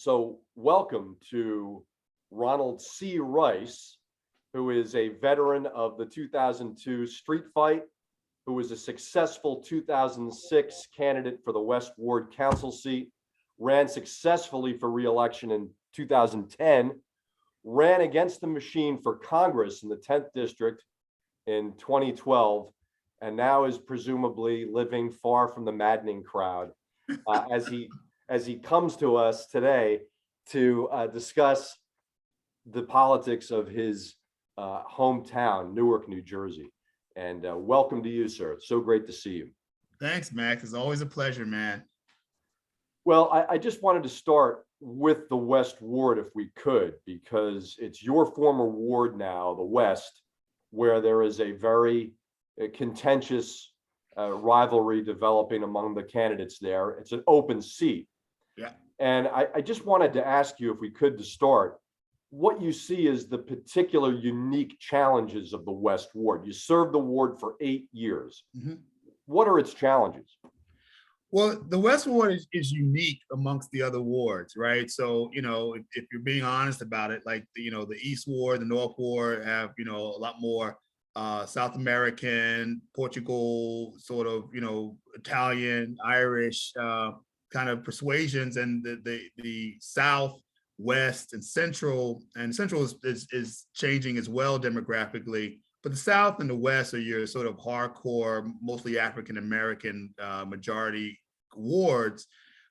So welcome to Ronald C. Rice, who is a veteran of the 2002 street fight, who was a successful 2006 candidate for the West Ward Council seat, ran successfully for re-election in 2010, ran against the machine for Congress in the 10th District in 2012, and now is presumably living far from the maddening crowd as he comes to us today to discuss the politics of his hometown, Newark, New Jersey. And welcome to you, sir. It's so great to see you. Thanks, Max. It's always a pleasure, man. Well, I just wanted to start with the West Ward, if we could, because it's your former ward now, the West, where there is a very contentious rivalry developing among the candidates there. It's an open seat. Yeah. And I just wanted to ask you, if we could, to start, what you see as the particular unique challenges of the West Ward. You served the ward for 8 years. Mm-hmm. What are its challenges? Well, the West Ward is unique amongst the other wards, right? So, if you're being honest about it, like, the East Ward, the North Ward have, a lot more South American, Portugal, sort of, Italian, Irish kind of persuasions, and the South, West, and Central is changing as well demographically. But the South and the West are your sort of hardcore, mostly African American majority wards.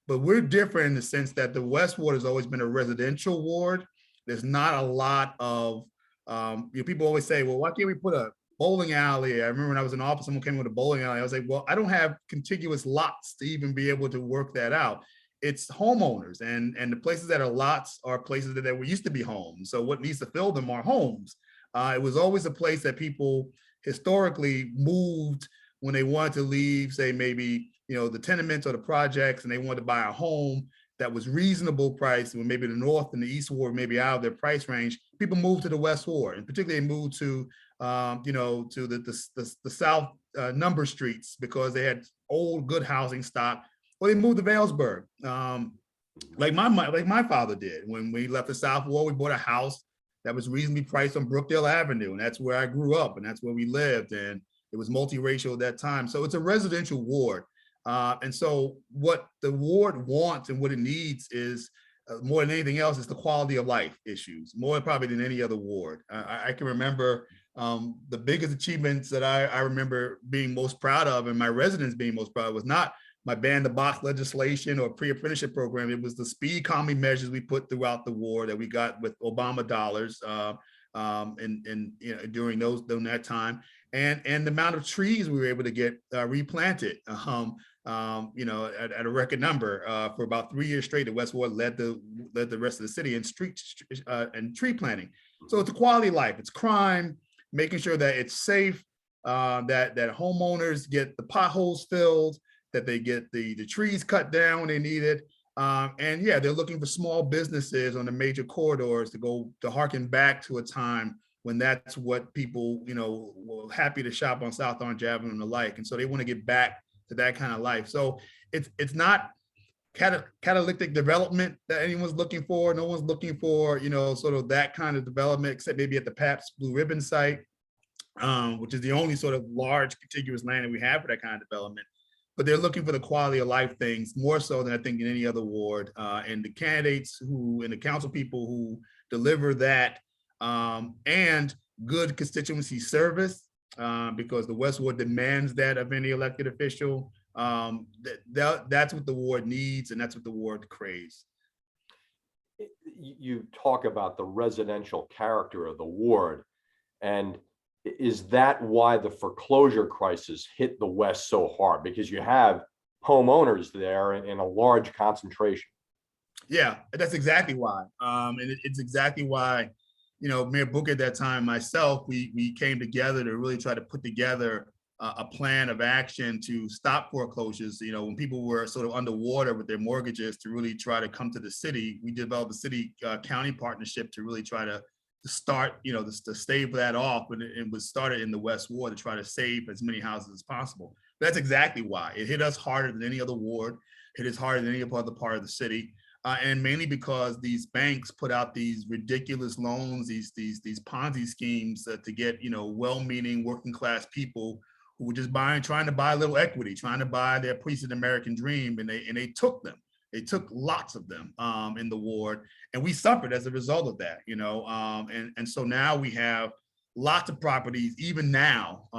But we're different in the sense that the West Ward has always been a residential ward. There's not a lot of people always say, well, why can't we put a bowling alley? I remember when I was in office, someone came in with a bowling alley. I was like, well, I don't have contiguous lots to even be able to work that out. It's homeowners, and the places that are lots are places that were used to be homes. So what needs to fill them are homes. It was always a place that people historically moved when they wanted to leave, say maybe, the tenements or the projects, and they wanted to buy a home that was reasonable price, when maybe the North and the East Ward maybe out of their price range. People moved to the West Ward, and particularly they moved to, to the South number streets because they had old good housing stock. Or they moved to Vailsburg, like my father did. When we left the South Ward, we bought a house that was reasonably priced on Brookdale Avenue, and that's where I grew up, and that's where we lived, and it was multiracial at that time. So it's a residential ward, and so what the ward wants and what it needs is more than anything else is the quality of life issues, more probably than any other ward. I can remember the biggest achievements that I remember being most proud of, and my residents being most proud of, was not my ban the box legislation or pre-apprenticeship program. It was the speed economy measures we put throughout the war that we got with Obama dollars during that time, and the amount of trees we were able to get replanted at a record number for about 3 years straight. The West Ward led the rest of the city in and tree planting. So it's a quality of life. It's crime, making sure that it's safe, that homeowners get the potholes filled, that they get the trees cut down when they need it. And yeah, they're looking for small businesses on the major corridors to harken back to a time when that's what people, were happy to shop on South Orange Avenue and the like. And so they want to get back to that kind of life. So it's not catalytic development that anyone's looking for. No one's looking for, sort of that kind of development, except maybe at the Pabst Blue Ribbon site, which is the only sort of large contiguous land that we have for that kind of development. But they're looking for the quality of life things more so than I think in any other ward. And the candidates and the council people who deliver that and good constituency service, because the West Ward demands that of any elected official. That's what the ward needs, and that's what the ward craves. You talk about the residential character of the ward, and is that why the foreclosure crisis hit the West so hard? Because you have homeowners there in a large concentration. Yeah, that's exactly why. And it's exactly why, Mayor Booker at that time, myself, we came together to really try to put together a plan of action to stop foreclosures. When people were sort of underwater with their mortgages, to really try to come to the city. We developed a city-county partnership to really try to start, to stave that off. And it was started in the West Ward to try to save as many houses as possible. But that's exactly why. It hit us harder than any other ward. It is harder than any other part of the city. and mainly because these banks put out these ridiculous loans, these Ponzi schemes to get, you know, well-meaning working class people who were just trying to buy a little equity, trying to buy their piece of the American dream, and they took them. They took lots of them in the ward, and we suffered as a result of that, you know. And so now we have lots of properties, even now,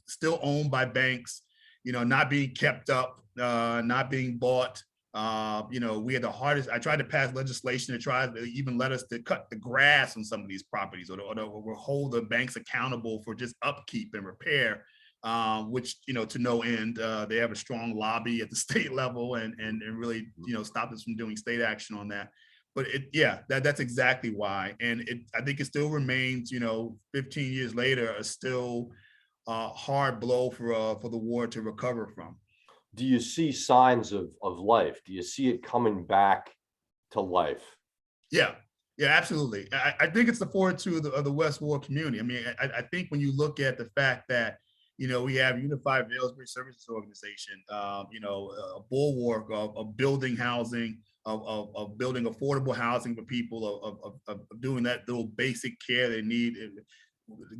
still owned by banks, you know, not being kept up, not being bought. You know, we had the hardest. I tried to pass legislation to try to even let us to cut the grass on some of these properties, or hold the banks accountable for just upkeep and repair, which, you know, to no end. They have a strong lobby at the state level, and really, you know, stop us from doing state action on that. But that's exactly why. And I think it still remains, you know, 15 years later, a still hard blow for the ward to recover from. Do you see signs of life? Do you see it coming back to life? Yeah, absolutely. I think it's the fortitude of the West Ward community. I mean, I think when you look at the fact that, you know, we have Unified Vailsbury Services Organization, you know, a bulwark of building housing, of building affordable housing for people, of doing that little basic care they need.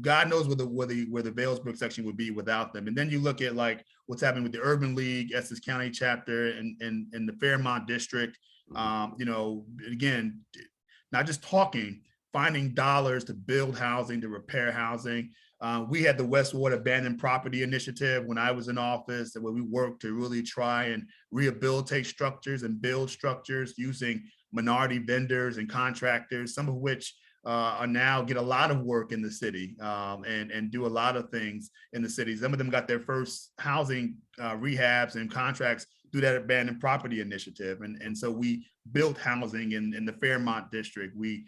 God knows where the Vailsburg section would be without them. And then you look at like what's happening with the Urban League, Essex County chapter, and the Fairmont district. You know, again, not just talking, finding dollars to build housing, to repair housing. We had the West Ward Abandoned Property Initiative when I was in office, where we worked to really try and rehabilitate structures and build structures using minority vendors and contractors, some of which are now get a lot of work in the city, and do a lot of things in the city. Some of them got their first housing rehabs and contracts through that abandoned property initiative. And so we built housing in the Fairmont district. We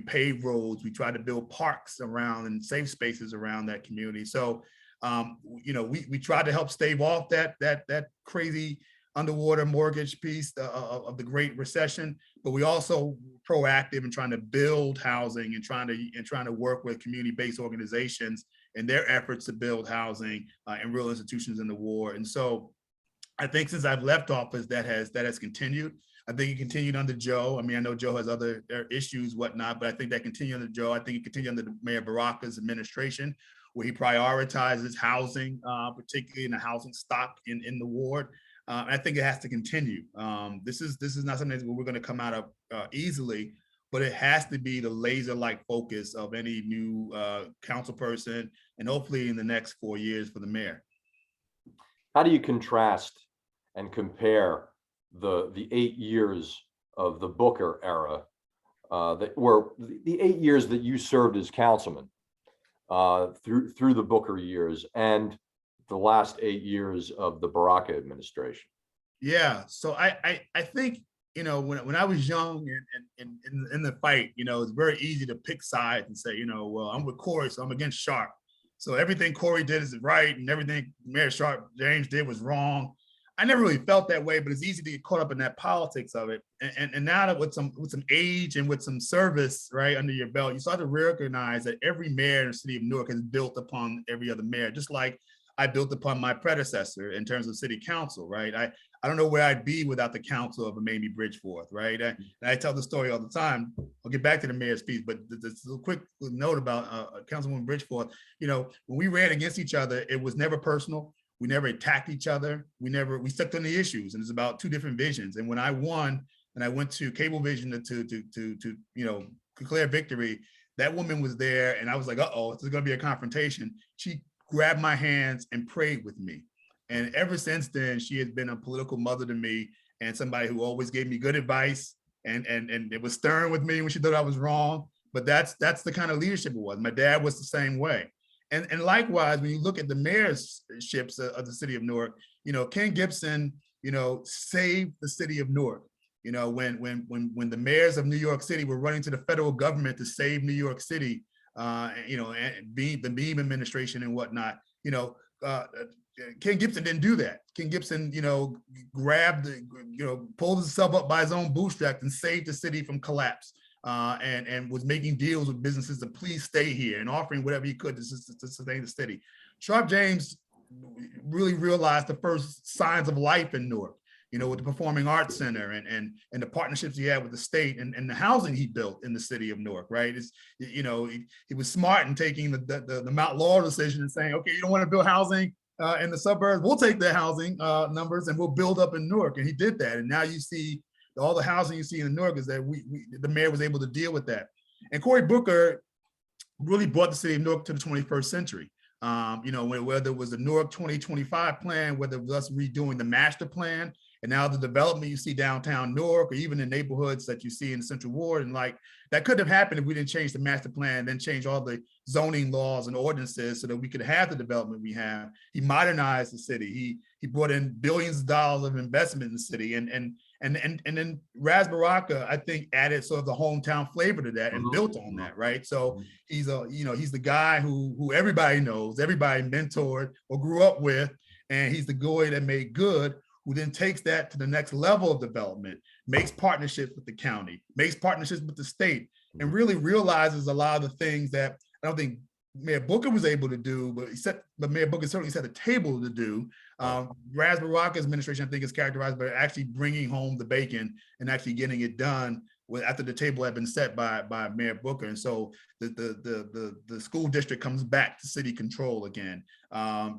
paved roads. We tried to build parks around and safe spaces around that community. So, you know, we tried to help stave off that crazy underwater mortgage piece of the Great Recession, but we also proactive in trying to build housing and trying to work with community-based organizations in their efforts to build housing and real institutions in the war. And so I think since I've left office, that has continued. I think it continued under Joe. I mean, I know Joe has other issues, whatnot, but I think that continued under Joe. I think it continued under Mayor Baraka's administration, where he prioritizes housing, particularly in the housing stock in the ward. I think it has to continue. This is not something that we're going to come out of easily, but it has to be the laser-like focus of any new council person, and hopefully in the next 4 years for the mayor. How do you contrast and compare the 8 years of the Booker era, that were the 8 years that you served as councilman, through the Booker years, and the last 8 years of the Baraka administration? Yeah, so I think, you know, when I was young and in the fight, you know, it's very easy to pick sides and say, you know, well, I'm with Corey, so I'm against Sharp. So everything Corey did is right, and everything Mayor Sharp James did was wrong. I never really felt that way, but it's easy to get caught up in that politics of it. And now that with some age and with some service, right, under your belt, you start to recognize that every mayor in the city of Newark has built upon every other mayor, just like I built upon my predecessor in terms of city council, right? I don't know where I'd be without the council of Mamie Bridgeforth, right? And I tell the story all the time. I'll get back to the mayor's piece, but this a quick note about Councilwoman Bridgeforth. You know, when we ran against each other, it was never personal. We never attacked each other. We stuck on the issues, and it's about two different visions. And when I won, and I went to Cablevision to you know, declare victory, that woman was there, and I was like, uh-oh, this is going to be a confrontation. She grabbed my hands and prayed with me. And ever since then, she has been a political mother to me, and somebody who always gave me good advice, and it was stern with me when she thought I was wrong. But that's the kind of leadership it was. My dad was the same way. And likewise, when you look at the mayorships of the city of Newark, you know, Ken Gibson, you know, saved the city of Newark. You know, when the mayors of New York City were running to the federal government to save New York City, you know, and the Beam administration and whatnot, you know, Ken Gibson didn't do that. Ken Gibson, you know, pulled himself up by his own bootstraps and saved the city from collapse, and was making deals with businesses to please stay here and offering whatever he could to sustain the city. Sharp James really realized the first signs of life in Newark. with the Performing Arts Center and the partnerships he had with the state and the housing he built in the city of Newark, right? He was smart in taking the Mount Laurel decision and saying, okay, you don't want to build housing in the suburbs, we'll take the housing numbers and we'll build up in Newark. And he did that. And now you see all the housing you see in Newark is that the mayor was able to deal with that. And Cory Booker really brought the city of Newark to the 21st century. Whether it was the Newark 2025 plan, whether it was us redoing the master plan, and now the development you see downtown Newark, or even the neighborhoods that you see in the Central Ward, and like that could have happened if we didn't change the master plan, then change all the zoning laws and ordinances so that we could have the development we have. He modernized the city. He brought in billions of dollars of investment in the city, and then Ras Baraka, I think, added sort of the hometown flavor to that and built on that, right? So he's the guy who everybody knows, everybody mentored or grew up with, and he's the guy that made good, who then takes that to the next level of development, makes partnerships with the county, makes partnerships with the state, and really realizes a lot of the things that I don't think Mayor Booker was able to do, but Mayor Booker certainly set the table to do. Ras Baraka's administration, I think, is characterized by actually bringing home the bacon and actually getting it done after the table had been set by Mayor Booker. And so the school district comes back to city control again.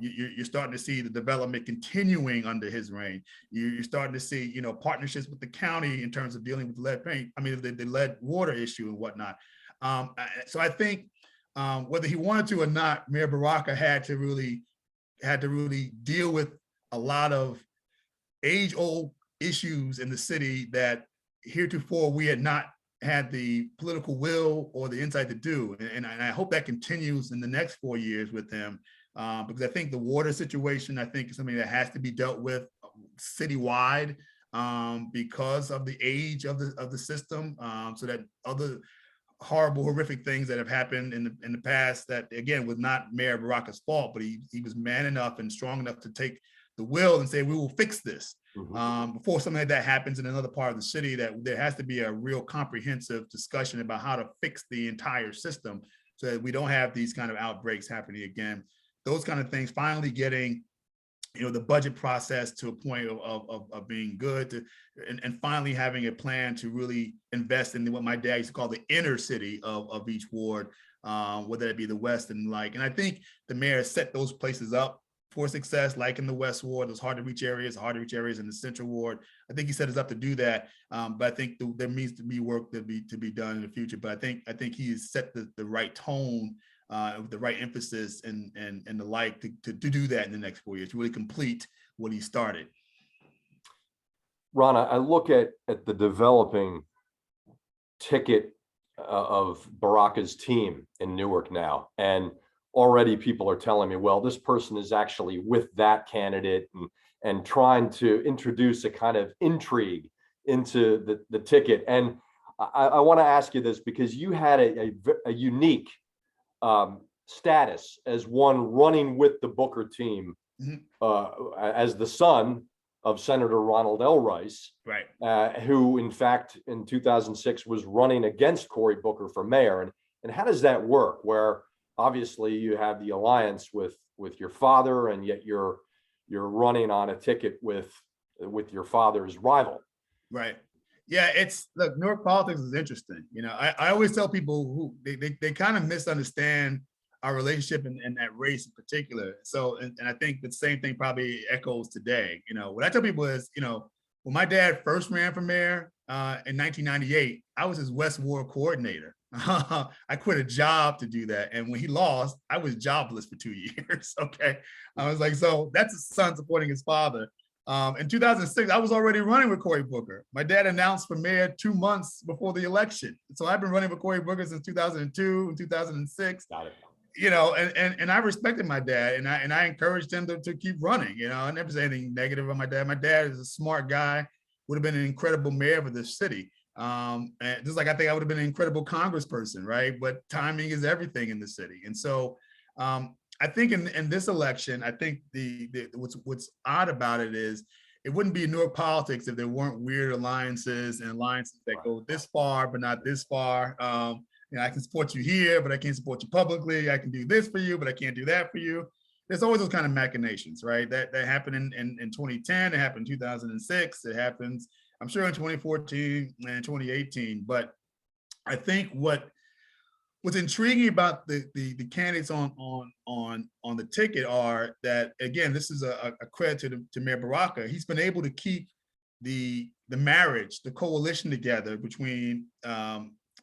You're starting to see the development continuing under his reign. You're starting to see, partnerships with the county in terms of dealing with the lead water issue and whatnot. So I think whether he wanted to or not, Mayor Baraka had to really deal with a lot of age-old issues in the city that heretofore we had not had the political will or the insight to do. And I hope that continues in the next 4 years with him, because I think the water situation, I think, is something that has to be dealt with citywide because of the age of the system, so that other horrible, horrific things that have happened in the past, that again was not Mayor Baraka's fault, but he was man enough and strong enough to take the will and say, we will fix this. Before something like that happens in another part of the city, that there has to be a real comprehensive discussion about how to fix the entire system so that we don't have these kind of outbreaks happening again. Those kind of things, finally getting the budget process to a point of being good, and finally having a plan to really invest in what my dad used to call the inner city of each ward, whether it be the West and and I think the mayor set those places up for success, like in the West Ward, those hard to reach areas in the Central Ward. I think he set us up to do that, but I think there needs to be work to be done in the future. But I think he has set the right tone, with the right emphasis and the like to do that in the next 4 years, to really complete what he started. Ron, I look at the developing ticket of Baraka's team in Newark now, and already people are telling me, well, this person is actually with that candidate and trying to introduce a kind of intrigue into the ticket. And I want to ask you this, because you had a unique status as one running with the Booker team, as the son of Senator Ronald L. Rice, right? Who in fact in 2006 was running against Cory Booker for mayor. And how does that work, where obviously you have the alliance with your father, and yet you're running on a ticket with your father's rival? Right. Yeah, look, Newark politics is interesting. I always tell people who they kind of misunderstand our relationship and that race in particular. So, and I think the same thing probably echoes today. What I tell people is, when my dad first ran for mayor in 1998, I was his West Ward coordinator. I quit a job to do that. And when he lost, I was jobless for 2 years. Okay. I was like, so that's his son supporting his father. In 2006, I was already running with Cory Booker. My dad announced for mayor 2 months before the election. So I've been running with Cory Booker since 2002 and 2006. Got it. And I respected my dad, and I encouraged him to keep running. I never said anything negative about my dad. My dad is a smart guy, would have been an incredible mayor for this city. And just like I think I would have been an incredible congressperson, right? But timing is everything in the city. And so I think in this election, I think what's odd about it is it wouldn't be Newark politics if there weren't weird alliances that go this far, but not this far. I can support you here, but I can't support you publicly. I can do this for you, but I can't do that for you. there's always those kind of machinations, right? That happened in 2010, it happened in 2006, it happens, I'm sure, in 2014 and 2018. But I think what's intriguing about the candidates on the ticket are that, again, this is a credit to Mayor Baraka. He's been able to keep the marriage, the coalition together between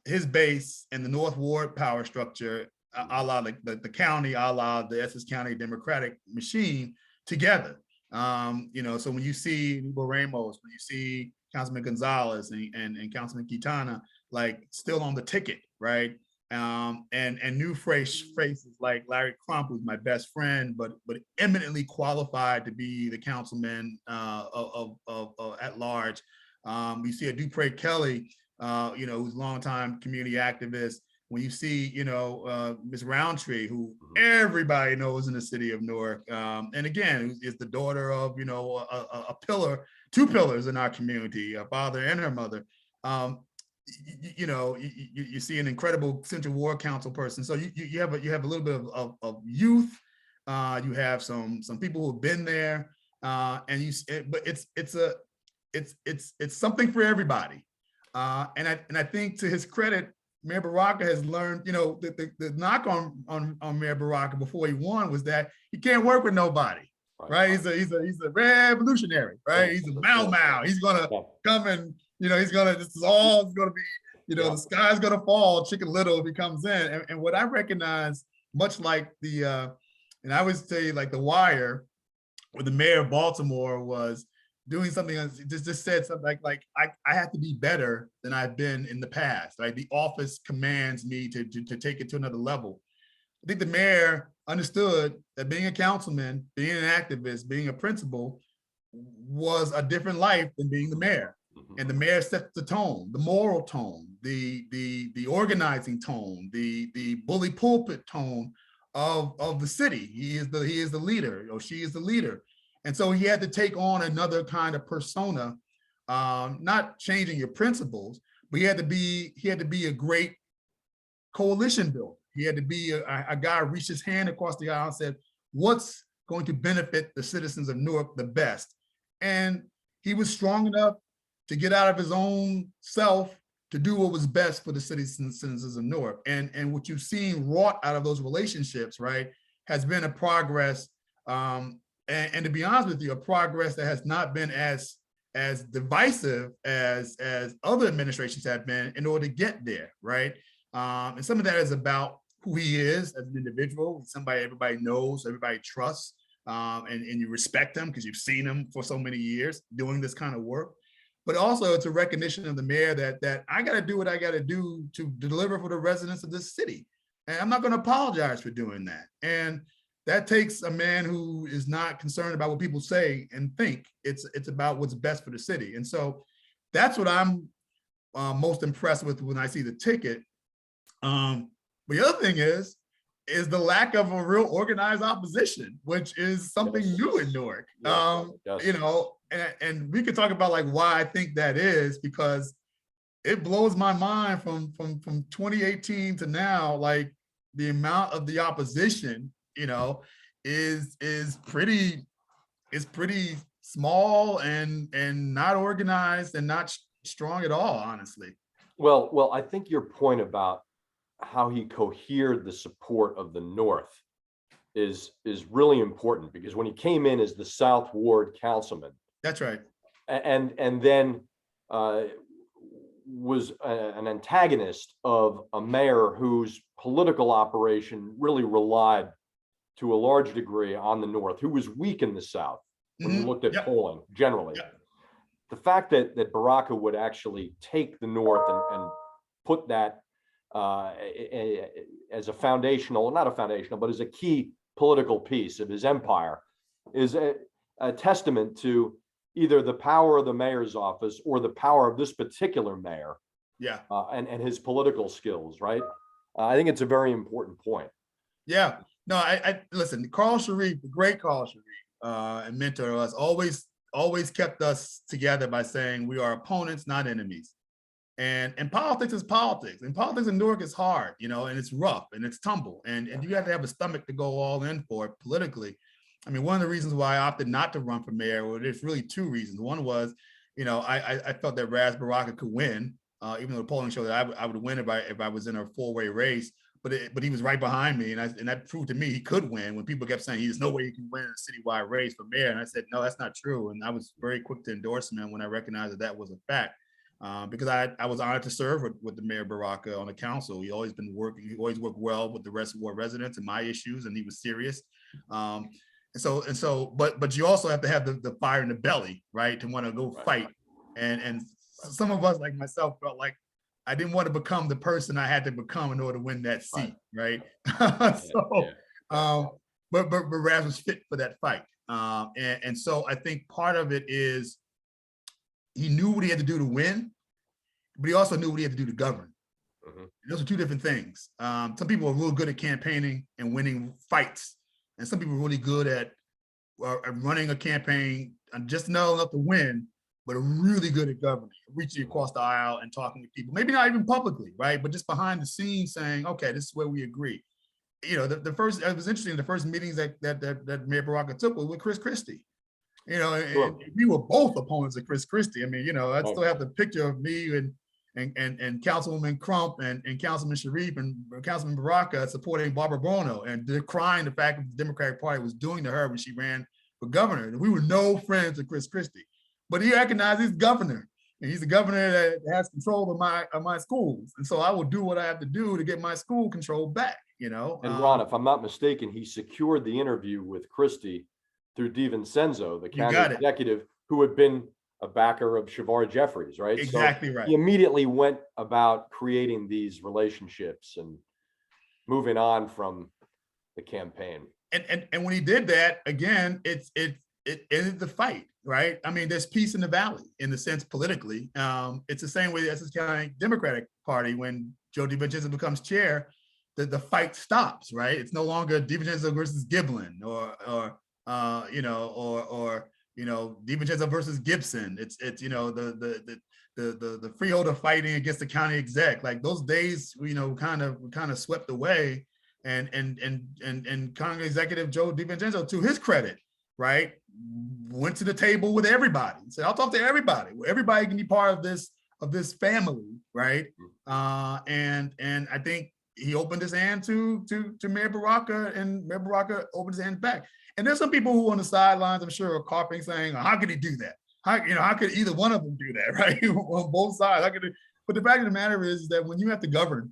his base and the North Ward power structure, a la the county, a la the Essex County Democratic machine together. So when you see Nubo Ramos, when you see Councilman Gonzalez and Councilman Quintana, like still on the ticket, right? And new fresh faces like Larry Crump, who's my best friend, but eminently qualified to be the councilman at large. You see a Dupre Kelly, who's a longtime community activist. When you see, Ms. Roundtree, who everybody knows in the city of Newark, and again, is the daughter of, a pillar, two pillars in our community, a father and her mother. You see an incredible Central Ward Council person. So you have a little bit of youth. You have some people who've been there, but it's something for everybody. And I think, to his credit, Mayor Baraka has learned, the knock on Mayor Baraka before he won was that he can't work with nobody, right? He's a revolutionary, right? He's a Mau. He's gonna come and, this is all gonna be, the sky's gonna fall, Chicken Little, if he comes in. And what I recognize, much like and I always say, like The Wire, where the mayor of Baltimore was doing something, just said something like I have to be better than I've been in the past. Right? The office commands me to take it to another level. I think the mayor understood that being a councilman, being an activist, being a principal was a different life than being the mayor. And the mayor sets the tone, the moral tone, the organizing tone, the bully pulpit tone of the city. He is the leader, or she is the leader. And so he had to take on another kind of persona, not changing your principles, but he had to be a great coalition builder. He had to be a guy who reached his hand across the aisle and said, what's going to benefit the citizens of Newark the best? And he was strong enough to get out of his own self to do what was best for the citizens of Newark. And what you've seen wrought out of those relationships, right, has been a progress. And to be honest with you, a progress that has not been as divisive as other administrations have been in order to get there, right? And some of that is about who he is as an individual, somebody everybody knows, everybody trusts, and you respect him because you've seen him for so many years doing this kind of work. But also it's a recognition of the mayor that I got to do what I got to do to deliver for the residents of this city. And I'm not going to apologize for doing that. And that takes a man who is not concerned about what people say and think. It's about what's best for the city. And so that's what I'm most impressed with when I see the ticket. But the other thing is the lack of a real organized opposition, which is something new in Newark. And we could talk about like why I think that is, because it blows my mind from 2018 to now, like the amount of the opposition, is pretty small and not organized and not strong at all, honestly. Well, I think your point about how he cohered the support of the North is really important, because when he came in as the South Ward councilman, that's right, and then was an antagonist of a mayor whose political operation really relied to a large degree on the North, who was weak in the South when you looked at polling generally. The fact that Baraka would actually take the North and put that as a foundational, not a foundational, but as a key political piece of his empire is a testament to either the power of the mayor's office or the power of this particular mayor. And his political skills, right? I think it's a very important point. Yeah. No, I listen, Carl Sharif, the great Carl Sharif, and mentor of us, always kept us together by saying we are opponents, not enemies. And politics is politics, and politics in Newark is hard, and it's rough and it's tumble, and you have to have a stomach to go all in for it politically. I mean, one of the reasons why I opted not to run for mayor, well, there's really two reasons. One was, I felt that Ras Baraka could win, even though the polling showed that I would win if I was in a four-way race. But he was right behind me, and that proved to me he could win. When people kept saying there's no way he can win a citywide race for mayor, and I said no, that's not true. And I was very quick to endorse him when I recognized that was a fact. Because I was honored to serve with the Mayor Baraka on the council. He always worked well with the reservoir residents and my issues, and he was serious. But you also have to have the fire in the belly, right, to want to go fight. And some of us, like myself, felt like I didn't want to become the person I had to become in order to win that seat, right? But Raz was fit for that fight. And so I think part of it is he knew what he had to do to win, but he also knew what he had to do to govern. Mm-hmm. Those are two different things. Some people are real good at campaigning and winning fights, and some people are really good at running a campaign and just not enough to win, but are really good at governing, reaching across the aisle and talking to people, maybe not even publicly, right? But just behind the scenes saying, okay, this is where we agree. It was interesting, the first meetings that Mayor Baraka took was with Chris Christie. And we were both opponents of Chris Christie. I mean, I still have the picture of me and Councilwoman Crump and Councilman Sharif and Councilman Baraka supporting Barbara Bono and decrying the fact that the Democratic Party was doing to her when she ran for governor. And we were no friends of Chris Christie, but he recognized he's governor, and he's the governor that has control of my schools. And so I will do what I have to do to get my school control back. And Ron, if I'm not mistaken, he secured the interview with Christie through DiVincenzo, the county executive, who had been a backer of Shavar Jeffries, right? Exactly right. He immediately went about creating these relationships and moving on from the campaign. And when he did that, again, it ended the fight, right? I mean, there's peace in the valley in the sense politically. It's the same way the Essex County Democratic Party, when Joe DiVincenzo becomes chair, the fight stops, right? It's no longer DiVincenzo versus Giblin or DiVincenzo versus Gibson. It's the freeholder fighting against the county exec. Like those days, kind of swept away. And County Executive Joe DiVincenzo, to his credit, right, went to the table with everybody. Said, "I'll talk to everybody. Everybody can be part of this family," right? And I think he opened his hand to Mayor Baraka, and Mayor Baraka opened his hand back. And there's some people who on the sidelines, I'm sure, are coughing, saying, "How could he do that? How could either one of them do that?" Right? On both sides. But the fact of the matter is that when you have to govern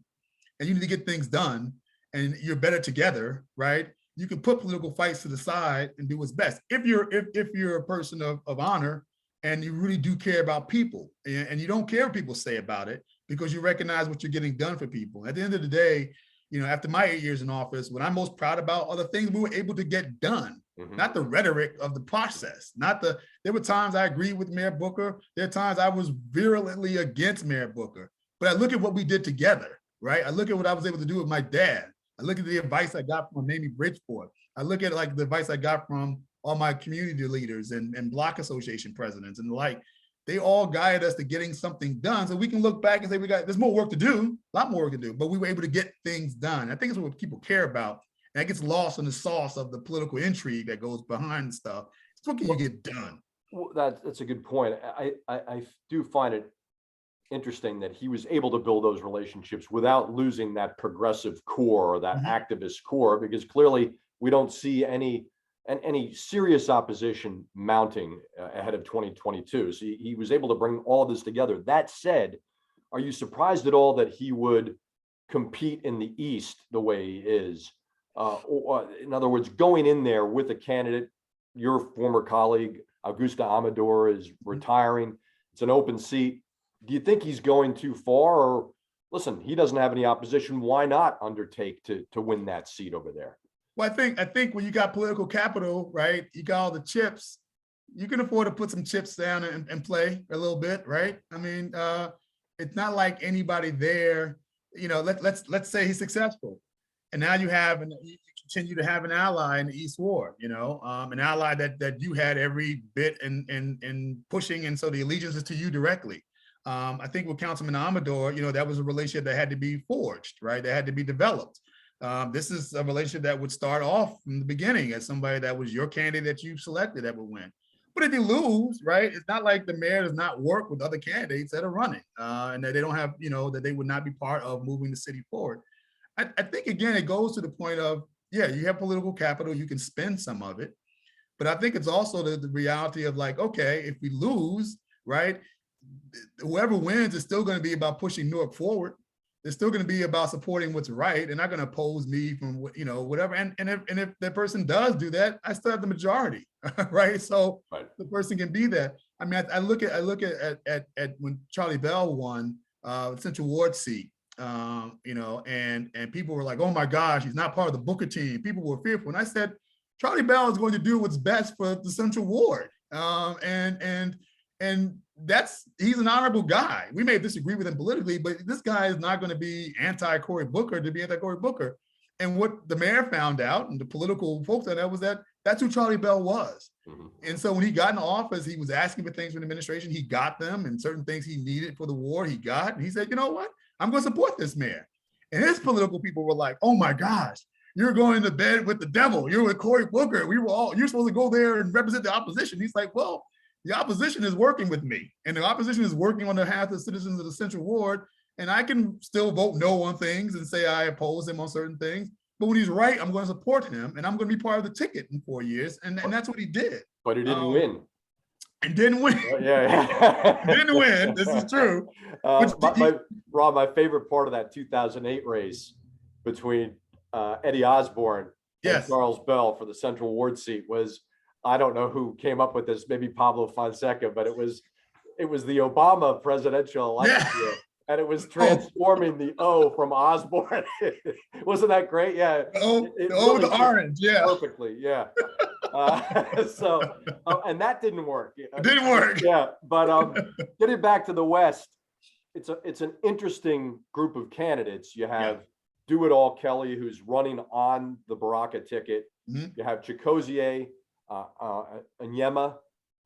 and you need to get things done, and you're better together, right? You can put political fights to the side and do what's best. If you're a person of honor and you really do care about people, and you don't care what people say about it because you recognize what you're getting done for people. At the end of the day, after my 8 years in office, what I'm most proud about are the things we were able to get done, not the rhetoric of the process. There were times I agreed with Mayor Booker. There are times I was virulently against Mayor Booker, but I look at what we did together, right? I look at what I was able to do with my dad. I look at the advice I got from Mamie Bridgeport. I look at the advice I got from all my community leaders and block association presidents and the like. They all guided us to getting something done, so we can look back and say there's more work to do, a lot more work to do, but we were able to get things done. I think it's what people care about, and that gets lost in the sauce of the political intrigue that goes behind stuff. It's what can you get done? Well, that's a good point. I do find it interesting that he was able to build those relationships without losing that progressive core or that activist core, because clearly we don't see any serious opposition mounting ahead of 2022. So he was able to bring all of this together. That said, are you surprised at all that he would compete in the East the way he is? Or in other words, going in there with a candidate, your former colleague, Augusta Amador, is retiring. It's an open seat. Do you think he's going too far? Or listen, he doesn't have any opposition. Why not undertake to win that seat over there? Well, I think when you got political capital, right, you got all the chips, you can afford to put some chips down and play a little bit, right? I mean, it's not like anybody there, let's say he's successful. And now you continue to have an ally in the East Ward, an ally that you had every bit in pushing. And so the allegiance is to you directly. I think with Councilman Amador, that was a relationship that had to be forged, right? That had to be developed. This is a relationship that would start off from the beginning as somebody that was your candidate that you selected that would win. But if you lose, right, it's not like the mayor does not work with other candidates that are running and that they don't have, that they would not be part of moving the city forward. I think, again, it goes to the point of, yeah, you have political capital, you can spend some of it. But I think it's also the reality of like, okay, if we lose, right, whoever wins is still going to be about pushing Newark forward. It's still going to be about supporting what's right. They're not going to oppose me from whatever. And if that person does do that, I still have the majority, right? So the person can be that. I mean, I look at when Charlie Bell won Central Ward seat, and people were like, oh my gosh, he's not part of the Booker team. People were fearful, and I said, Charlie Bell is going to do what's best for the Central Ward, and he's an honorable guy. We may disagree with him politically, but this guy is not going to be anti-Cory Booker to be anti-Cory Booker. And what the mayor found out and the political folks found out was that that's who Charlie Bell was. Mm-hmm. And so when he got in office, he was asking for things from the administration. He got them, and certain things he needed for the ward, he got. And he said, you know what? I'm going to support this mayor. And his political people were like, oh my gosh, you're going to bed with the devil. You're with Cory Booker. You're supposed to go there and represent the opposition. He's like, well, the opposition is working with me, and the opposition is working on behalf of the citizens of the Central Ward, and I can still vote no on things and say I oppose him on certain things. But when he's right, I'm going to support him, and I'm going to be part of the ticket in 4 years, and that's what he did. But he didn't win. And didn't win. Yeah. Didn't win. This is true. Rob, my favorite part of that 2008 race between Eddie Osborne and Charles Bell for the Central Ward seat was, I don't know who came up with this, maybe Pablo Fonseca, but it was the Obama presidential election year, and it was transforming the O from Osborne. Wasn't that great? Yeah. The orange, yeah. Perfectly, yeah. And that didn't work. It didn't work. Yeah, but getting back to the West, it's an interesting group of candidates. You have Do-It-All Kelly, who's running on the Baraka ticket. Mm-hmm. You have Chikozie Anyema,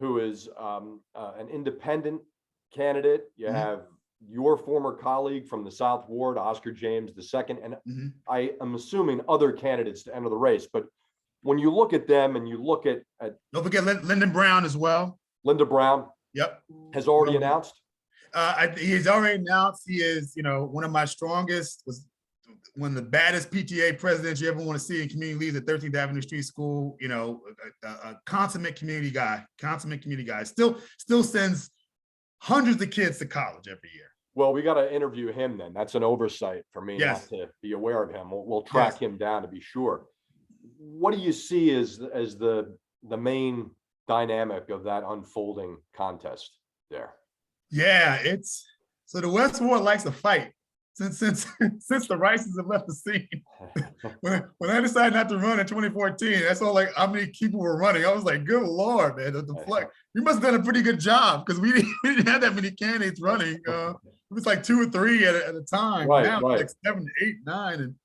who is an independent candidate. You have your former colleague from the South Ward, Oscar James II, and I am assuming other candidates to enter the race. But when you look at them and you look at don't forget Lyndon Brown as well. Linda Brown, has already announced. He's already announced. He is, one of my strongest. Was one of the baddest PTA presidents you ever want to see in community leaders at 13th Avenue Street School. A consummate community guy. Still sends hundreds of kids to college every year. Well, we got to interview him then. That's an oversight for me not to be aware of him. We'll track him down to be sure. What do you see as the main dynamic of that unfolding contest there? Yeah, so the West Ward likes to fight since the Rices have left the scene. when I decided not to run in 2014, that's all like how many people were running. I was like, good Lord, man, we must have done a pretty good job because we didn't have that many candidates running. It was like 2 or 3 at a time. Right, now right. It's like 7, 8, 9. And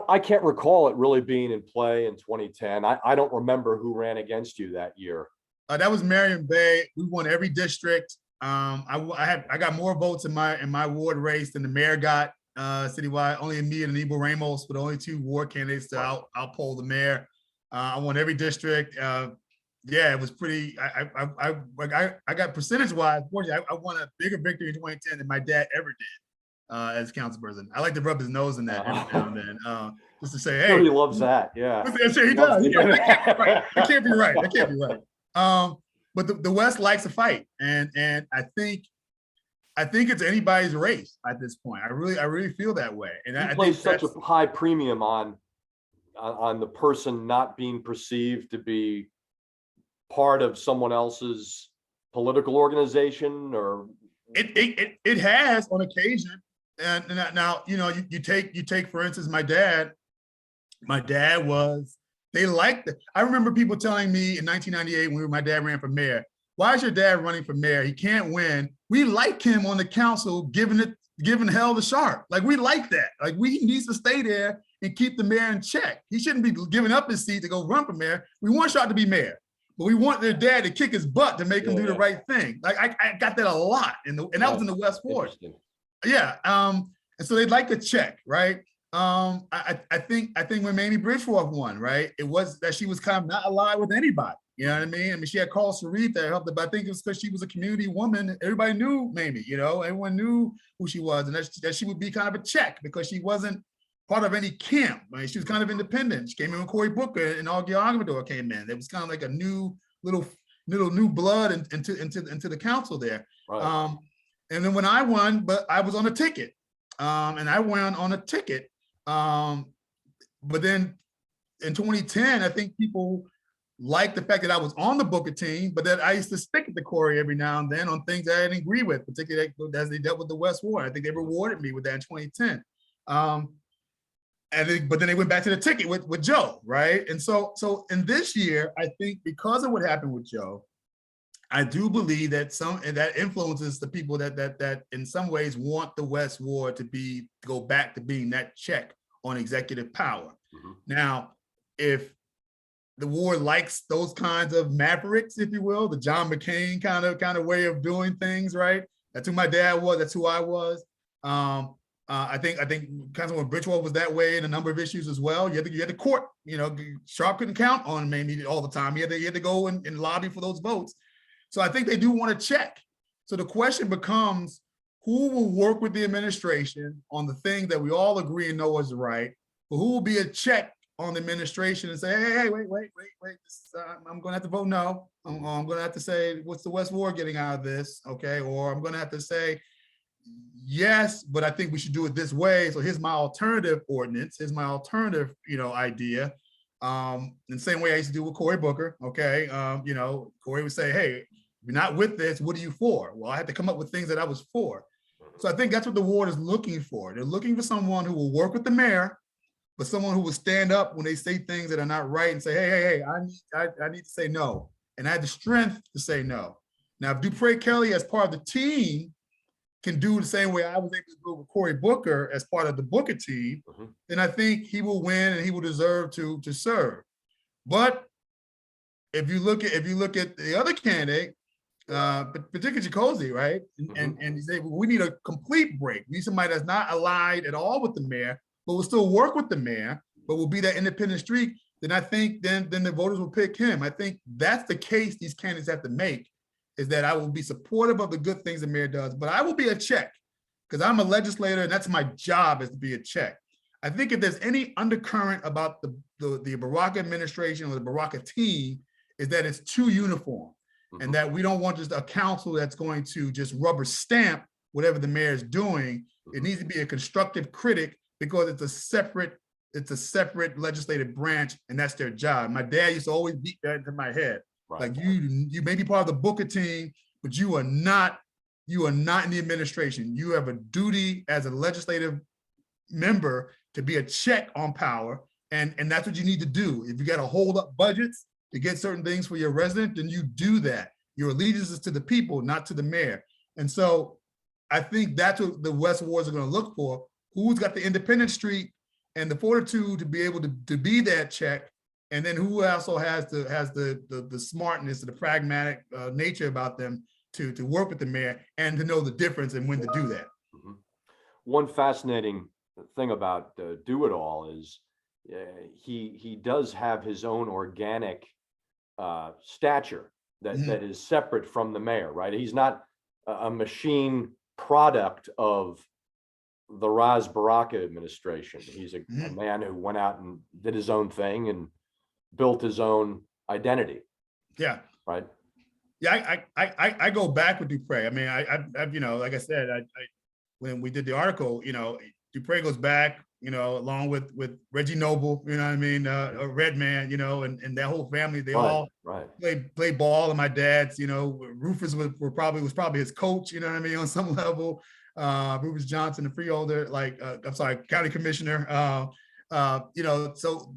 I can't recall it really being in play in 2010. I don't remember who ran against you that year. That was Marion Bay. We won every district. I got more votes in my ward race than the mayor got citywide. Only me and Anibal Ramos were the only 2 ward candidates to outpoll the mayor. I won every district. It was pretty. I got percentage-wise. Fortunately, I won a bigger victory in 2010 than my dad ever did as council president. I like to rub his nose in that every now and then, just to say, hey, he loves that. Yeah, he does. That can't be right. But the West likes to fight, and I think it's anybody's race at this point. I really feel that way. And I place such a high premium on the person not being perceived to be part of someone else's political organization, or it has on occasion. And now you take for instance my dad. My dad was. They liked it. I remember people telling me in 1998 when my dad ran for mayor, why is your dad running for mayor? He can't win. We like him on the council, giving hell the sharp. Like, we like that. Like, he needs to stay there and keep the mayor in check. He shouldn't be giving up his seat to go run for mayor. We want Sharp to be mayor. but we want their dad to kick his butt to make him do the Yeah. right thing. Like I got that a lot and that was in the West Ward. Interesting. Yeah. And so they'd like to check, right? I think when Mamie Bridgeforth won, right, it was that she was kind of not allied with anybody. You know what I mean? I mean, she had Carl Sarif that helped her, but I think it was because she was a community woman. Everybody knew Mamie, you know, everyone knew who she was, and that she would be kind of a check because she wasn't part of any camp. Right? She was kind of independent. She came in with Cory Booker and Augie Amador came in. It was kind of like a little new blood into the council there. Right. And then when I won, but I was on a ticket, and I won on a ticket. But then in 2010, I think people liked the fact that I was on the Booker team, but that I used to stick it to Cory every now and then on things that I didn't agree with, particularly as they dealt with the West Ward. I think they rewarded me with that in 2010. But then they went back to the ticket with Joe, right? And so in this year, I think because of what happened with Joe, I do believe that that influences the people that in some ways want the West Ward to go back to being that check on executive power. Mm-hmm. Now, if the ward likes those kinds of mavericks, if you will, the John McCain kind of way of doing things, right? That's who my dad was. That's who I was. I think Councilman Bridgewater was that way in a number of issues as well. You had the court. You know, Sharp couldn't count on Mamie all the time. He had to go and lobby for those votes. So I think they do want to check. So the question becomes, who will work with the administration on the thing that we all agree and know is right, but who will be a check on the administration and say, hey, wait, I'm going to have to vote no. I'm going to have to say, what's the West Ward getting out of this? Okay, or I'm going to have to say, yes, but I think we should do it this way. So here's my alternative ordinance. Here's my alternative, idea. In the same way I used to do with Cory Booker. Okay, Cory would say, hey, you're not with this. What are you for? Well, I had to come up with things that I was for. So I think that's what the ward is looking for. They're looking for someone who will work with the mayor, but someone who will stand up when they say things that are not right and say, hey, I need to say no. And I had the strength to say no. Now, if Dupre Kelly, as part of the team, can do the same way I was able to do with Cory Booker as part of the Booker team, then I think he will win and he will deserve to serve. But if you look at the other candidate, particularly Jacozzi, right? And you say, well, we need a complete break. We need somebody that's not allied at all with the mayor, but will still work with the mayor, but will be that independent streak. Then I think then the voters will pick him. I think that's the case these candidates have to make, is that I will be supportive of the good things the mayor does, but I will be a check because I'm a legislator and that's my job, is to be a check. I think if there's any undercurrent about the Baraka administration or the Baraka team, is that it's too uniform and that we don't want just a council that's going to just rubber stamp whatever the mayor is doing. It needs to be a constructive critic because it's a separate legislative branch and that's their job. My dad used to always beat that into my head. Right. Like you may be part of the Booker team, but you are not in the administration. You have a duty as a legislative member to be a check on power. And that's what you need to do. If you got to hold up budgets to get certain things for your resident, then you do that. Your allegiance is to the people, not to the mayor. And so I think that's what the West Wards are going to look for. Who's got the independent streak and the fortitude to be able to be that check, and then who also has the smartness, the pragmatic nature about them to work with the mayor and to know the difference and when to do that. One fascinating thing about Do It All is he does have his own organic stature that is separate from the mayor, right? He's not a machine product of the Raz Baraka administration. He's a man who went out and did his own thing and built his own identity. Yeah. Right. Yeah. I go back with Dupre. I mean, I've like I said, when we did the article, Dupre goes back, along with Reggie Noble, you know what I mean? A Red Man, and that whole family, they all play ball. And my dad's, Rufus was probably his coach, you know what I mean? On some level, Rufus Johnson, the freeholder, county commissioner, so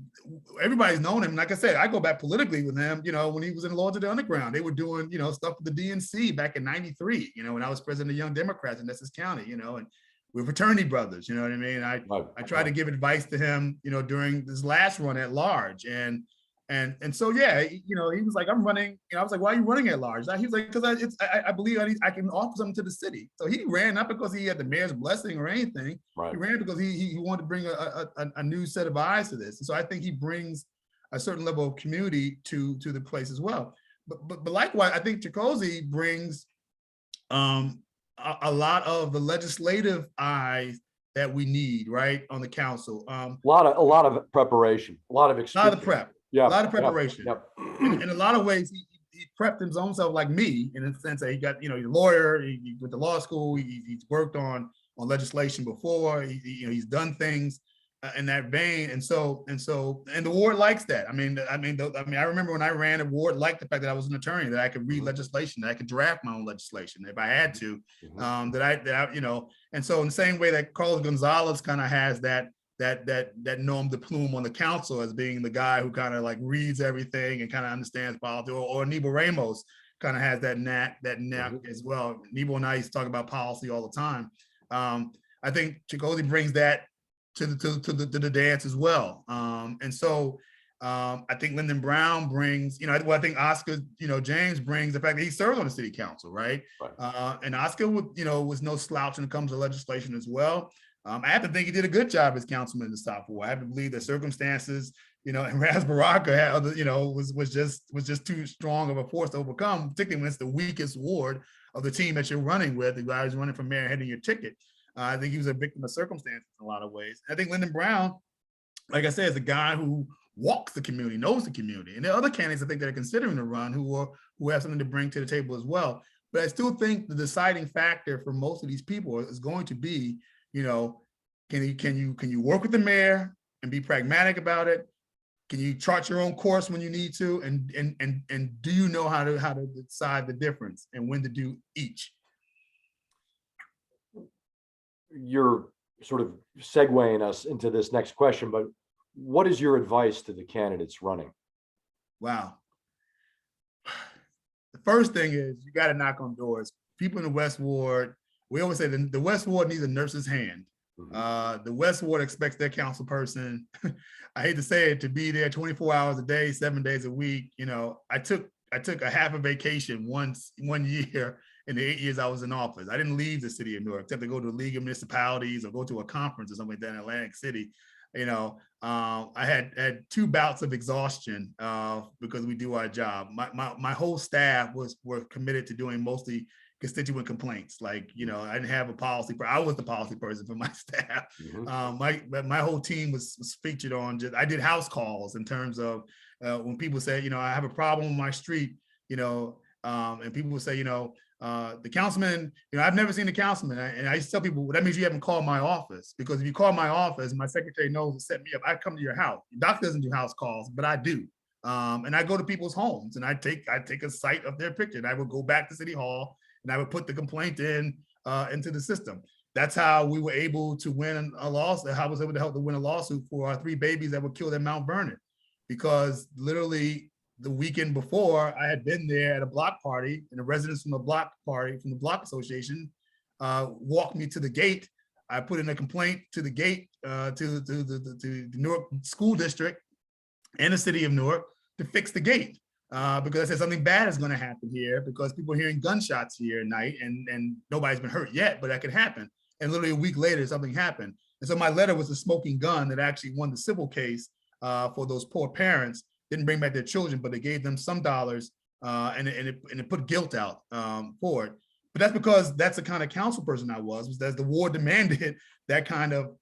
everybody's known him. Like I said, I go back politically with him, when he was in Lords of the Underground, they were doing, stuff with the DNC back in '93, when I was president of Young Democrats in Essex County, and we're fraternity brothers, you know what I mean? I tried to give advice to him, during this last run at large. And And so yeah, you know, he was like, I'm running. You know, I was like, why are you running at large? He was like, because I believe I can offer something to the city. So he ran not because he had the mayor's blessing or anything. Right. He ran because he wanted to bring a new set of eyes to this. And so I think he brings a certain level of community to the place as well. But likewise, I think Chicozy brings a lot of the legislative eyes that we need, right, on the council. A lot of preparation, a lot of A lot experience. of prep, Yeah, a lot of preparation. Yep. In a lot of ways, he prepped his own self like me, in the sense that he got, you know, he's a lawyer, he went to law school, he's worked on legislation before, you know, he's done things in that vein, and the ward likes that. I remember when I ran, a ward liked the fact that I was an attorney, that I could read legislation, that I could draft my own legislation if I had to, that I, you know, and so in the same way that Carlos Gonzalez kind of has that nom de plume on the council as being the guy who kind of like reads everything and kind of understands politics, or Nebo Ramos kind of has that knack as well. Nebo and I used to talk about policy all the time. I think Chicozy brings that to the dance as well. And so I think Lyndon Brown brings, you know, I think Oscar, you know, James brings the fact that he served on the city council, right? And Oscar, you know, was no slouch when it comes to legislation as well. I have to think he did a good job as councilman in the South Ward. I have to believe that circumstances, you know, and Ras Baraka had other, you know, was just too strong of a force to overcome, particularly when it's the weakest ward of the team that you're running with. The guy who's running for mayor heading your ticket. I think he was a victim of circumstances in a lot of ways. I think Lyndon Brown, like I said, is a guy who walks the community, knows the community. And there are other candidates I think that are considering to run who have something to bring to the table as well. But I still think the deciding factor for most of these people is going to be, you know, can you work with the mayor and be pragmatic about it? Can you chart your own course when you need to? And do you know how to decide the difference and when to do each? You're sort of segueing us into this next question, but what is your advice to the candidates running? Wow. The first thing is you got to knock on doors. People in the West Ward, we always say the West Ward needs a nurse's hand. The West Ward expects their council person, I hate to say it, to be there 24 hours a day, 7 days a week. You know, I took a half a vacation one year in the 8 years I was in office. I didn't leave the city of Newark except to go to the League of Municipalities or go to a conference or something like that in Atlantic City. You know, I had 2 bouts of exhaustion because we do our job. My whole staff were committed to doing mostly constituent complaints. Like, you know, I didn't have a policy, I was the policy person for my staff. My whole team was featured on I did house calls in terms of when people say, you know, I have a problem with my street, you know, and people would say, you know, the councilman, you know, I've never seen the councilman. And I used to tell people, well, that means you haven't called my office, because if you call my office, my secretary knows to set me up. I come to your house. The doctor doesn't do house calls, but I do. And I go to people's homes and I take a site of their picture and I would go back to City Hall and I would put the complaint into the system. That's how we were able to win a lawsuit. I was able to help to win a lawsuit for our 3 babies that were killed at Mount Vernon, because literally the weekend before I had been there at a block party, and the residents from the block association walked me to the gate. I put in a complaint to the gate to the Newark School District and the city of Newark to fix the gate. Because I said something bad is going to happen here, because people are hearing gunshots here at night, and nobody's been hurt yet, but that could happen. And literally a week later, something happened. And so my letter was a smoking gun that actually won the civil case for those poor parents. Didn't bring back their children, but they gave them some dollars, and it put guilt out for it. But that's because that's the kind of council person I was that the ward demanded that kind of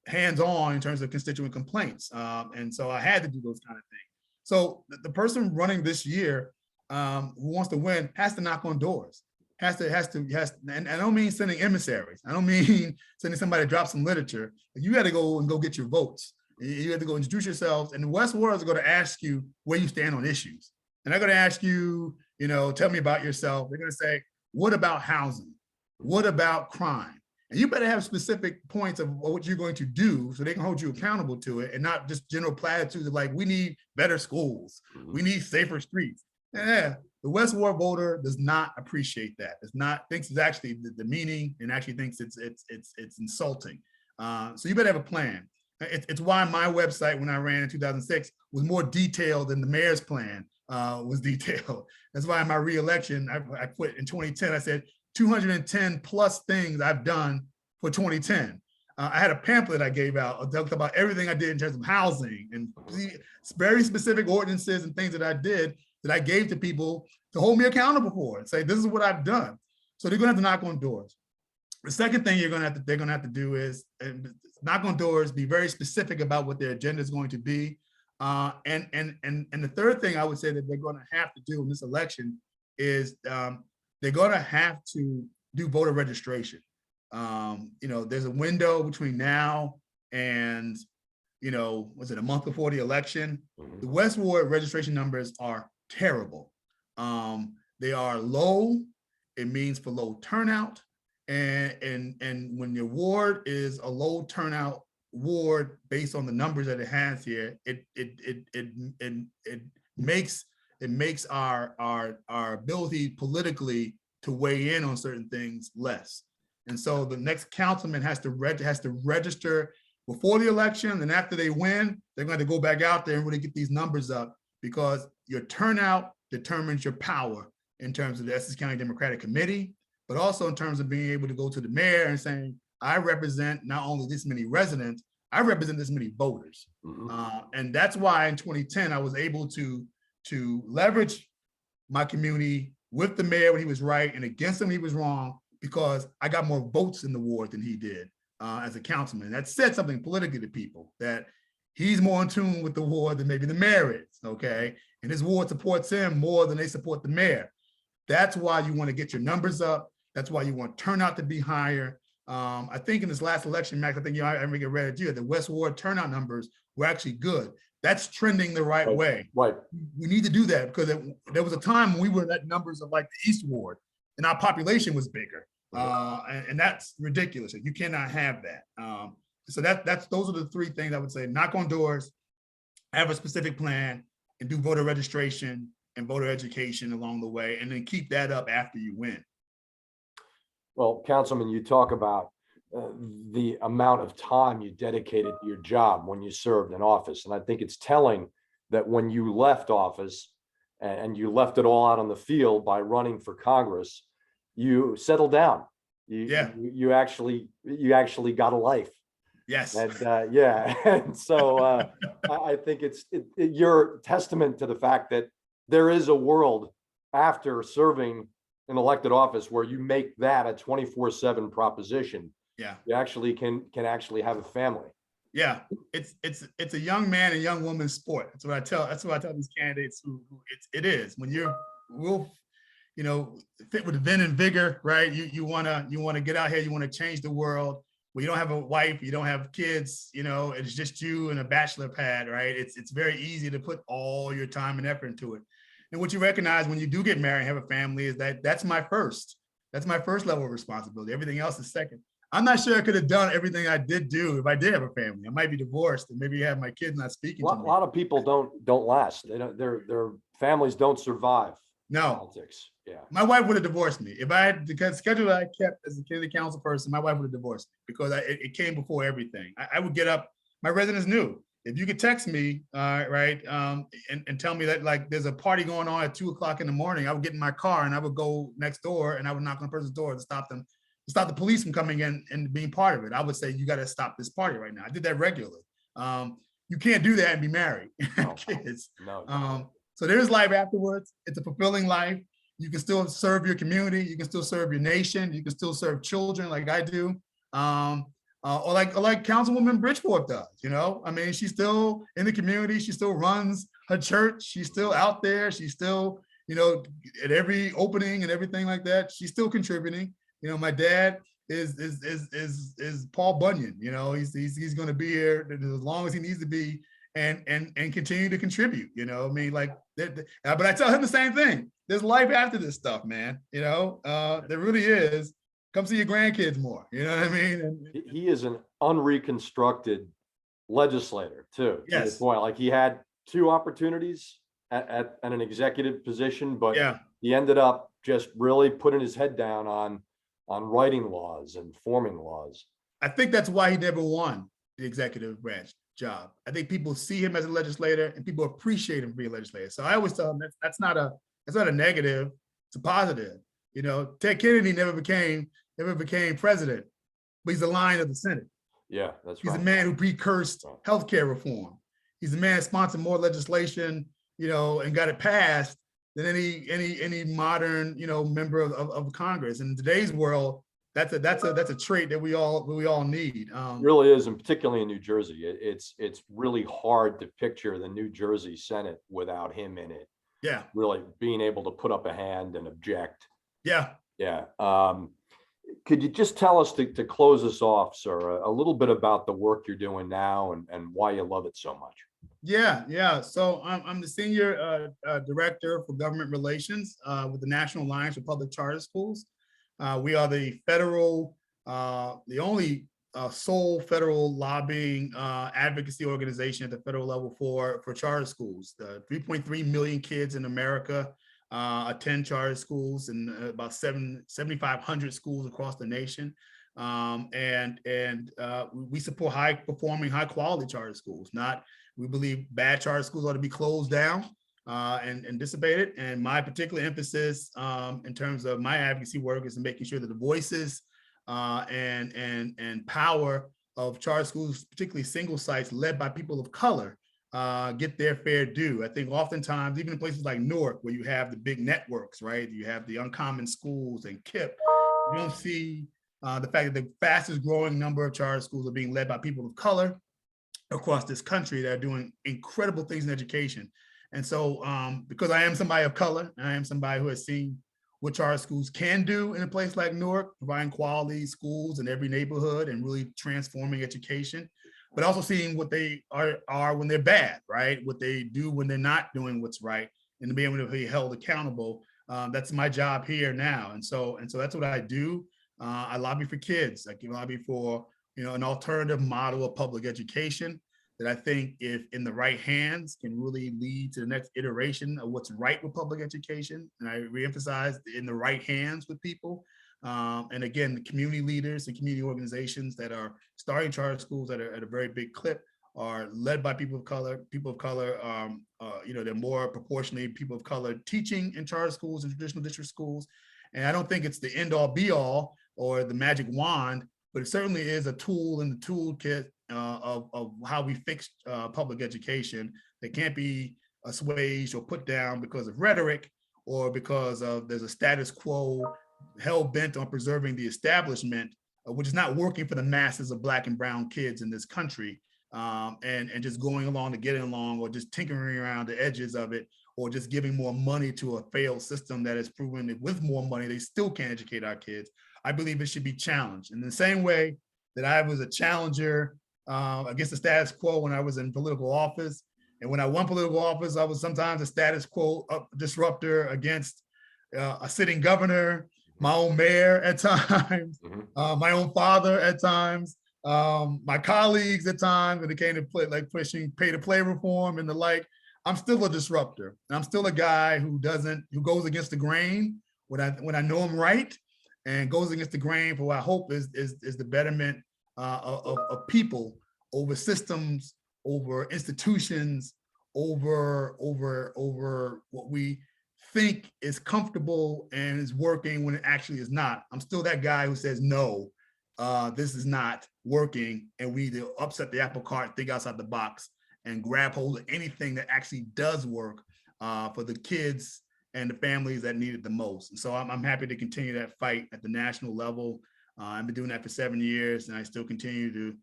hands-on in terms of constituent complaints. And so I had to do those kind of things. So the person running this year who wants to win has to knock on doors, has to, and I don't mean sending emissaries. I don't mean sending somebody to drop some literature. You got to go get your votes. You have to go introduce yourselves, and the West Ward is going to ask you where you stand on issues. And they're going to ask you, you know, tell me about yourself. They're going to say, what about housing? What about crime? And you better have specific points of what you're going to do so they can hold you accountable to it, and not just general platitudes of like, we need better schools. We need safer streets. Yeah, the West Ward voter does not appreciate that. Thinks it's actually the meaning, and actually thinks it's insulting. So you better have a plan. It's why my website, when I ran in 2006, was more detailed than the mayor's plan was detailed. That's why in my reelection, I put in 2010, I said 210 plus things I've done for 2010. I had a pamphlet I gave out that talked about everything I did in terms of housing and very specific ordinances and things that I did that I gave to people to hold me accountable for and say, this is what I've done. So they're gonna have to knock on doors. The second thing they're gonna have to do is knock on doors, be very specific about what their agenda is going to be. And the third thing I would say that they're gonna have to do in this election is they're gonna have to do voter registration. There's a window between now and, was it a month before the election? The West Ward registration numbers are terrible. They are low. It means for low turnout. And when your ward is a low turnout ward based on the numbers that it has here, it makes our ability politically to weigh in on certain things less. And so the next councilman has to register before the election, and after they win, they're going to go back out there and really get these numbers up, because your turnout determines your power in terms of the Essex County Democratic Committee, but also in terms of being able to go to the mayor and saying, I represent not only this many residents, I represent this many voters. And that's why in 2010, I was able to leverage my community with the mayor when he was right and against him when he was wrong, because I got more votes in the ward than he did as a councilman. That said something politically to people, that he's more in tune with the ward than maybe the mayor is, okay? And his ward supports him more than they support the mayor. That's why you want to get your numbers up. That's why you want turnout to be higher. I think in this last election, Max, I think I read it too, the West Ward turnout numbers were actually good. That's trending the right way. Right. We need to do that, because there was a time when we were at numbers of like the East Ward and our population was bigger. And that's ridiculous. You cannot have that. So those are the three things I would say: knock on doors, have a specific plan, and do voter registration and voter education along the way, and then keep that up after you win. Well, Councilman, you talk about the amount of time you dedicated to your job when you served in office. And I think it's telling that when you left office and you left it all out on the field by running for Congress, you settled down. You actually got a life. Yes. And and so I think you're testament to the fact that there is a world after serving an elected office where you make that a 24/7 proposition. Yeah. You actually can actually have a family. Yeah, it's a young man and young woman's sport. That's what I tell these candidates who it is. When you're fit with vim and vigor, right? You wanna get out here, you want to change the world. Well, you don't have a wife, you don't have kids, it's just you and a bachelor pad, right? It's very easy to put all your time and effort into it. And what you recognize when you do get married and have a family is that's my first level of responsibility. Everything else is second. I'm not sure I could have done everything I did do if I did have a family. I might be divorced and maybe have my kids not speaking to me. A lot of people don't last. They don't. Their families don't survive. No. Politics. Yeah. My wife would have divorced me. If I had the schedule that I kept as a city council person, my wife would have divorced me, because it came before everything. I would get up. My residents knew. If you could text me, right, and tell me that like there's a party going on at 2:00 in the morning, I would get in my car and I would go next door and I would knock on a person's door to stop the police from coming in and being part of it. I would say, you got to stop this party right now. I did that regularly. You can't do that and be married and have kids. No. So there's life afterwards. It's a fulfilling life. You can still serve your community. You can still serve your nation. You can still serve children like I do. Or like Councilwoman Bridgeport does, I mean, she's still in the community. She still runs her church. She's still out there. She's still, at every opening and everything like that. She's still contributing. My dad is Paul Bunyan. He's going to be here as long as he needs to be, and continue to contribute. I mean, but I tell him the same thing. There's life after this stuff, man. There really is. Come see your grandkids more. You know what I mean? And he is an unreconstructed legislator too. Yes. To the point, like he had 2 opportunities at an executive position, but he ended up just really putting his head down on writing laws and forming laws. I think that's why he never won. the executive branch job. I think people see him as a legislator and people appreciate him being a legislator. So I always tell them that's not a negative, it's a positive. You know, Ted Kennedy never became president, but he's the lion of the Senate. Yeah, that's He's right. the man who precursed healthcare reform. He's the man that sponsored more legislation, you know, and got it passed than any modern, you know, member of Congress. And in today's world, that's a trait that we all need. It really is, and particularly in New Jersey, it's really hard to picture the New Jersey Senate without him in it. Yeah, Really being able to put up a hand and object. yeah. Yeah. Could you just tell us to close us off, sir, a little bit about the work you're doing now and why you love it so much? Yeah. So I'm the senior director for government relations with the National Alliance for Public Charter Schools. We are the the only sole federal lobbying advocacy organization at the federal level for charter schools. 3.3 million kids in America attend charter schools, and about 7,500 schools across the nation. We support high performing, high quality charter schools. We believe bad charter schools ought to be closed down and dissipated. And my particular emphasis in terms of my advocacy work is in making sure that the voices and power of charter schools, particularly single sites led by people of color, get their fair due. I think oftentimes, even in places like Newark, where you have the big networks, right? You have the Uncommon Schools and KIPP, you don't see the fact that the fastest growing number of charter schools are being led by people of color across this country that are doing incredible things in education. And so because I am somebody of color, and I am somebody who has seen what charter schools can do in a place like Newark, providing quality schools in every neighborhood and really transforming education, but also seeing what they are when they're bad, right? What they do when they're not doing what's right, and to be able to be held accountable. That's my job here now. And so that's what I do. I lobby for kids. I can lobby for, you know, an alternative model of public education that I think, if in the right hands, can really lead to the next iteration of what's right with public education. And I reemphasize, in the right hands with people. And again, the community leaders and community organizations that are starting charter schools at a very big clip are led by people of color. You know, they're more proportionally people of color teaching in charter schools and traditional district schools. And I don't think it's the end all be all or the magic wand, but it certainly is a tool in the toolkit of how we fix public education that can't be assuaged or put down because of rhetoric or because there's a status quo hell bent on preserving the establishment, which is not working for the masses of Black and brown kids in this country, and just going along to get along, or just tinkering around the edges of it, or just giving more money to a failed system that has proven that with more money, they still can't educate our kids. I believe it should be challenged. In the same way that I was a challenger against the status quo when I was in political office. And when I won political office, I was sometimes a status quo disruptor against a sitting governor, my own mayor at times, my own father at times, my colleagues at times when it came to pushing pay-to-play reform and the like. I'm still a disruptor. And I'm still a guy who goes against the grain when I know I'm right, and goes against the grain for what I hope is the betterment of people over systems, over institutions, over what we think is comfortable and is working when it actually is not. I'm still that guy who says, no, this is not working, and we need to upset the apple cart, think outside the box, and grab hold of anything that actually does work for the kids and the families that need it the most. And so I'm happy to continue that fight at the national level. I've been doing that for 7 years, and I still continue to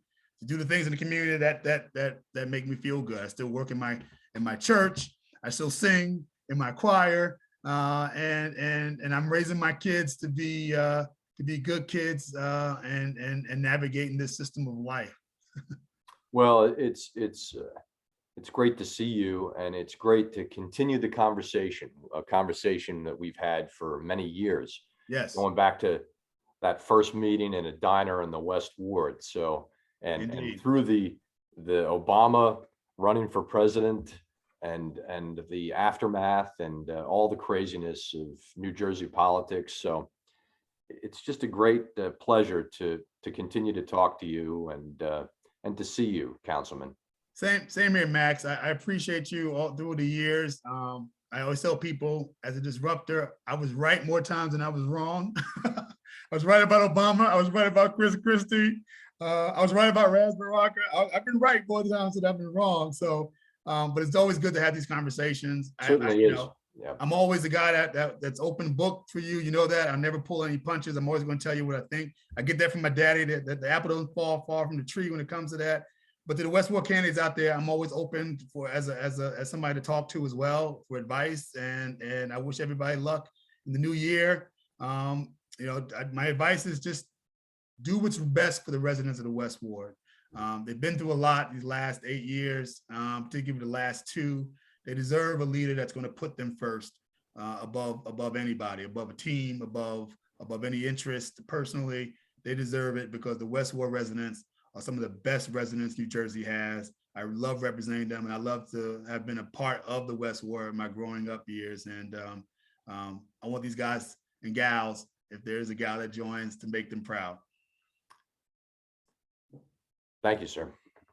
do the things in the community that make me feel good. I still work in my church. I still sing in my choir, and I'm raising my kids to be good kids and navigating this system of life. Well, it's great to see you, and it's great to continue the conversation, a conversation that we've had for many years. Yes. Going back to that first meeting in a diner in the West Ward. So, and through the Obama running for president and the aftermath and all the craziness of New Jersey politics. So it's just a great pleasure to continue to talk to you and and to see you, Councilman. Same here, Max. I appreciate you all through the years. I always tell people, as a disruptor, I was right more times than I was wrong. I was right about Obama. I was right about Chris Christie. I was right about Ras Baraka. I've been right more times than I've been wrong. So, but it's always good to have these conversations. Certainly You is. know, Yeah. I'm always the guy that's open book for you. You know that. I never pull any punches. I'm always going to tell you what I think. I get that from my daddy, that the apple doesn't fall far from the tree when it comes to that. But to the West Ward candidates out there, I'm always open for as somebody to talk to as well for advice. And I wish everybody luck in the new year. You know, my advice is just do what's best for the residents of the West Ward. They've been through a lot these last 8 years, particularly the last 2. They deserve a leader that's going to put them first, above anybody, above a team, above any interest personally. They deserve it because the West Ward residents are some of the best residents New Jersey has. I love representing them, and I love to have been a part of the West Ward in my growing up years. And I want these guys and gals, if there's a gal that joins, to make them proud. Thank you, sir.